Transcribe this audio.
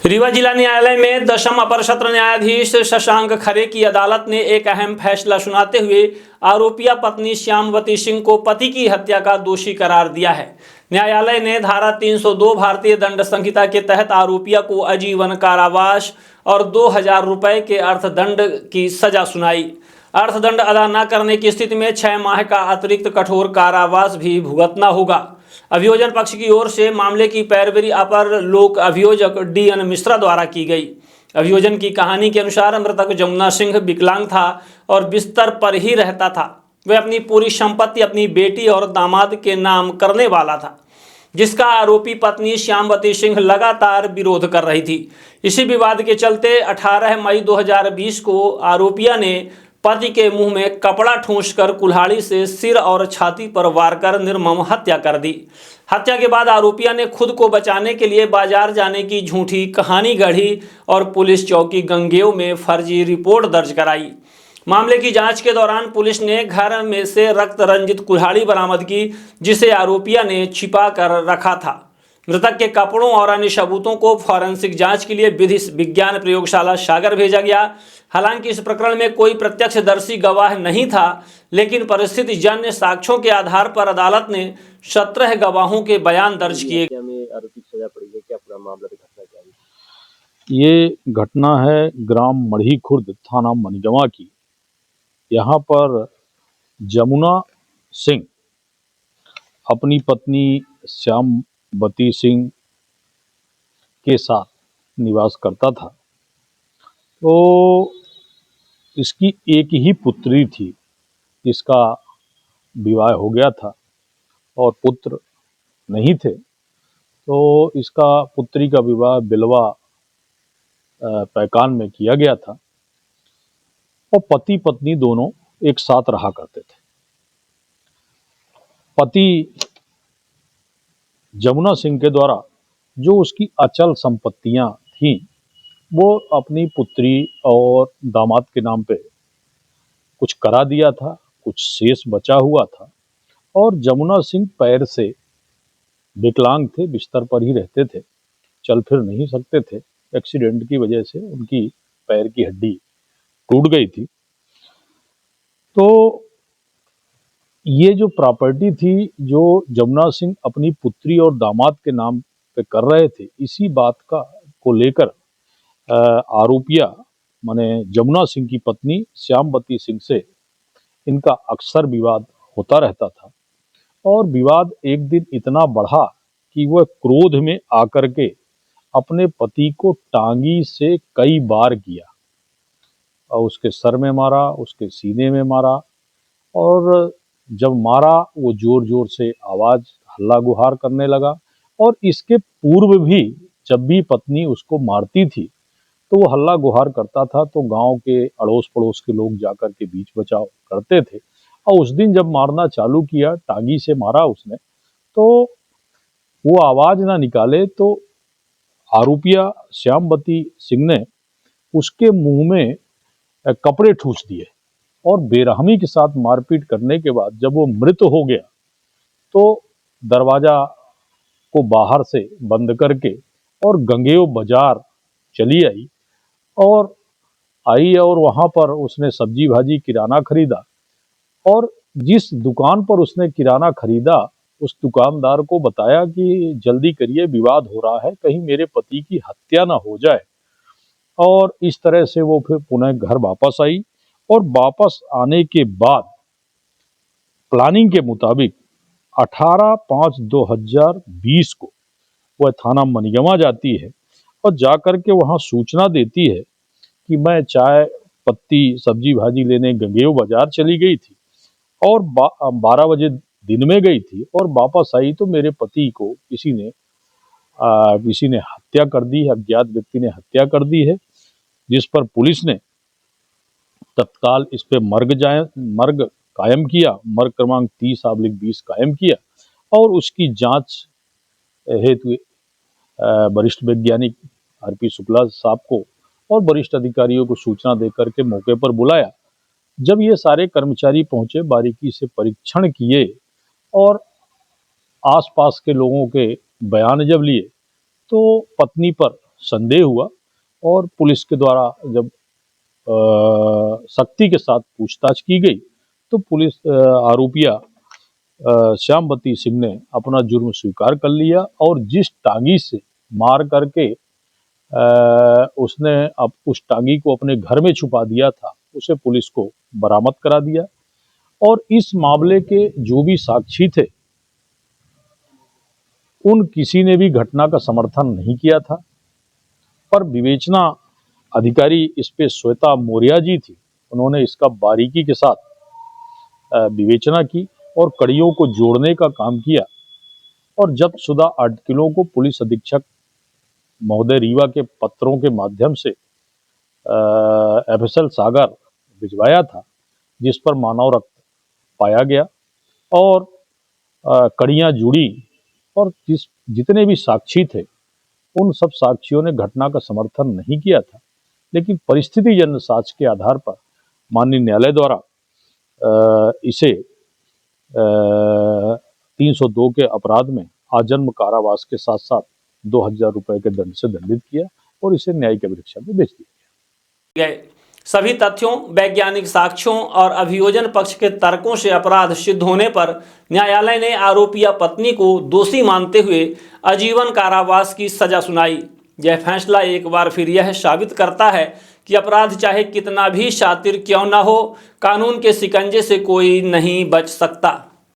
रीवा जिला न्यायालय में 10वीं अपर सत्र न्यायाधीश शशांक खरे की अदालत ने एक अहम फैसला सुनाते हुए आरोपिया पत्नी श्यामवती सिंह को पति की हत्या का दोषी करार दिया है। न्यायालय ने धारा 302 भारतीय दंड संहिता के तहत आरोपिया को आजीवन कारावास और 2000 रुपए के अर्थदंड की सजा सुनाई। अर्थदंड अदा न करने की स्थिति में 6 माह का अतिरिक्त कठोर कारावास भी भुगतना होगा। अभियोजन पक्ष की ओर से मामले की पैरवी अपर लोक अभियोजक DN मिश्रा द्वारा की गई। अभियोजन की कहानी के अनुसार मृतक जमुना सिंह विकलांग था और बिस्तर पर ही रहता था। वह अपनी पूरी संपत्ति अपनी बेटी और दामाद के नाम करने वाला था, जिसका आरोपी पत्नी श्यामवती सिंह लगातार विरोध कर रही थी। इसी विवाद के चलते 18 मई 2020 को आरोपिया ने पति के मुंह में कपड़ा ठूंसकर कुल्हाड़ी से सिर और छाती पर वार कर निर्मम हत्या कर दी। हत्या के बाद आरोपिया ने खुद को बचाने के लिए बाजार जाने की झूठी कहानी गढ़ी और पुलिस चौकी गंगेय में फर्जी रिपोर्ट दर्ज कराई। मामले की जांच के दौरान पुलिस ने घर में से रक्त रंजित कुल्हाड़ी बरामद की, जिसे आरोपिया ने छिपा कर रखा था। मृतक के कपड़ों और अन्य सबूतों को फॉरेंसिक जांच के लिए विधि विज्ञान प्रयोगशाला सागर भेजा गया। हालांकि इस प्रकरण में कोई प्रत्यक्षदर्शी गवाह नहीं था, लेकिन परिस्थिति जन्य साक्ष्यों के आधार पर अदालत ने 17 गवाहों के बयान दर्ज किए। आरोपी सजा पड़ी है, क्या पूरा मामला घटना क्या है? ये घटना है ग्राम मढ़ी खुर्द थाना मनगवा की। यहाँ पर जमुना सिंह अपनी पत्नी श्यामवती सिंह के साथ निवास करता था। तो इसकी एक ही पुत्री थी, जिसका विवाह हो गया था और पुत्र नहीं थे। तो इसका पुत्री का विवाह बिलवा पैकान में किया गया था और पति पत्नी दोनों एक साथ रहा करते थे। पति जमुना सिंह के द्वारा जो उसकी अचल संपत्तियां थीं, वो अपनी पुत्री और दामाद के नाम पे कुछ करा दिया था, कुछ शेष बचा हुआ था। और जमुना सिंह पैर से विकलांग थे, बिस्तर पर ही रहते थे, चल फिर नहीं सकते थे। एक्सीडेंट की वजह से उनकी पैर की हड्डी टूट गई थी। तो ये जो प्रॉपर्टी थी जो जमुना सिंह अपनी पुत्री और दामाद के नाम पे कर रहे थे, इसी बात को लेकर आरोपिया माने जमुना सिंह की पत्नी श्यामवती सिंह से इनका अक्सर विवाद होता रहता था। और विवाद एक दिन इतना बढ़ा कि वह क्रोध में आकर के अपने पति को टांगी से कई बार किया और उसके सर में मारा, उसके सीने में मारा। और जब मारा वो जोर जोर से आवाज हल्ला गुहार करने लगा। और इसके पूर्व भी जब भी पत्नी उसको मारती थी तो वो हल्ला गुहार करता था, तो गांव के अड़ोस पड़ोस के लोग जाकर के बीच बचाव करते थे। और उस दिन जब मारना चालू किया, टांगी से मारा उसने, तो वो आवाज ना निकाले तो आरोपिया श्यामवती सिंह ने उसके मुंह में कपड़े ठूंस दिए और बेरहमी के साथ मारपीट करने के बाद जब वो मृत हो गया तो दरवाजा को बाहर से बंद करके और गंगेय बाजार चली आई और वहां पर उसने सब्जी भाजी किराना खरीदा। और जिस दुकान पर उसने किराना खरीदा, उस दुकानदार को बताया कि जल्दी करिए, विवाद हो रहा है, कहीं मेरे पति की हत्या ना हो जाए। और इस तरह से वो फिर पुनः घर वापस आई। और वापस आने के बाद प्लानिंग के मुताबिक 18/5/2020 को वह थाना मनगवा जाती है और जाकर के वहां सूचना देती है कि मैं चाय पत्ती सब्जी भाजी लेने गंगेय बाजार चली गई थी और 12 बजे दिन में गई थी और वापस आई तो मेरे पति को किसी ने हत्या कर दी है, अज्ञात व्यक्ति ने हत्या कर दी है। जिस पर पुलिस ने तत्काल इस पे मर्ग कायम किया, मर्ग क्रमांक 30/20 कायम किया और उसकी जांच हेतु वरिष्ठ वैज्ञानिक RP शुक्ला साहब को और वरिष्ठ अधिकारियों को सूचना देकर के मौके पर बुलाया। जब ये सारे कर्मचारी पहुंचे, बारीकी से परीक्षण किए और आसपास के लोगों के बयान जब लिए, तो पत्नी पर संदेह हुआ और पुलिस के द्वारा जब सख्ती के साथ पूछताछ की गई तो पुलिस आरोपिया श्यामवती सिंह ने अपना जुर्म स्वीकार कर लिया और जिस टांगी से मार करके उसने अब उस टांगी को अपने घर में छुपा दिया था उसे पुलिस को बरामद करा दिया। और इस मामले के जो भी साक्षी थे उन किसी ने भी घटना का समर्थन नहीं किया था, पर विवेचना अधिकारी इस पे श्वेता मौर्य जी थी, उन्होंने इसका बारीकी के साथ विवेचना की और कड़ियों को जोड़ने का काम किया और जब सुधा आर्टिकलों को पुलिस अधीक्षक महोदय रीवा के पत्रों के माध्यम से FSL सागर भिजवाया था जिस पर मानव रक्त पाया गया और कड़ियां जुड़ी और जितने भी साक्षी थे उन सब साक्षियों ने घटना का समर्थन नहीं किया था, लेकिन परिस्थितिजन्य साक्ष्य के आधार पर माननीय न्यायालय द्वारा इसे 302 के अपराध में आजन्म कारावास के साथ साथ 2000 रुपए के दंड से दंडित किया और इसे न्यायिक अभिरक्षा में भेज दिया गए। सभी तथ्यों, वैज्ञानिक साक्ष्यों और अभियोजन पक्ष के तर्कों से अपराध सिद्ध होने पर न्यायालय ने आरोपिया पत्नी को दोषी मानते हुए आजीवन कारावास की सजा सुनाई। यह फैसला एक बार फिर यह साबित करता है कि अपराध चाहे कितना भी शातिर क्यों न हो, कानून के शिकंजे से कोई नहीं बच सकता।